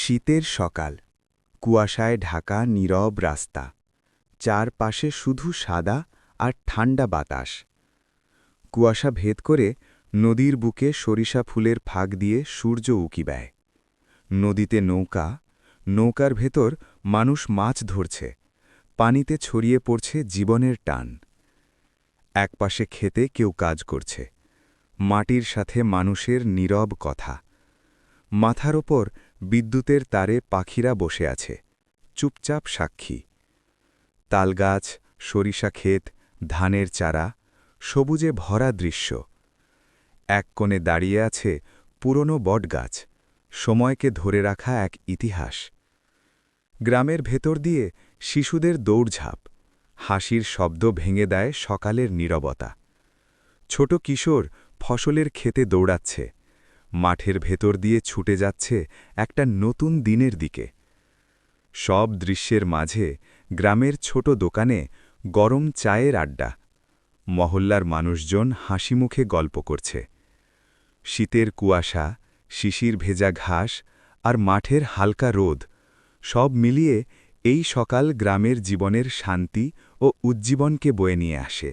শীতের সকাল, কুয়াশায় ঢাকা নীরব রাস্তা, চারপাশে শুধু সাদা আর ঠান্ডা বাতাস। কুয়াশা ভেদ করে নদীর বুকে সরিষা ফুলের ফাঁক দিয়ে সূর্য উঁকি দেয়। নদীতে নৌকা, নৌকার ভেতর মানুষ মাছ ধরছে, পানিতে ছড়িয়ে পড়ছে জীবনের টান। একপাশে খেতে কেউ কাজ করছে, মাটির সাথে মানুষের নীরব কথা। মাথার ওপর বিদ্যুতের তারে পাখিরা বসে আছে, চুপচাপ সাক্ষী। তালগাছ, সরিষা ক্ষেত, ধানের চারা, সবুজে ভরা দৃশ্য। এক কোণে দাঁড়িয়ে আছে পুরনো বটগাছ, সময়কে ধরে রাখা এক ইতিহাস। গ্রামের ভেতর দিয়ে শিশুদের দৌড়ঝাঁপ, হাসির শব্দ ভেঙে দেয় সকালের নীরবতা। ছোট কিশোর ফসলের ক্ষেতে দৌড়াচ্ছে, মাঠের ভেতর দিয়ে ছুটে যাচ্ছে একটা নতুন দিনের দিকে। সব দৃশ্যের মাঝে গ্রামের ছোট দোকানে গরম চায়ের আড্ডা, মহল্লার মানুষজন হাসিমুখে গল্প করছে। শীতের কুয়াশা, শিশির ভেজা ঘাস আর মাঠের হালকা রোদ, সব মিলিয়ে এই সকাল গ্রামের জীবনের শান্তি ও উজ্জীবনকে বয়ে নিয়ে আসে।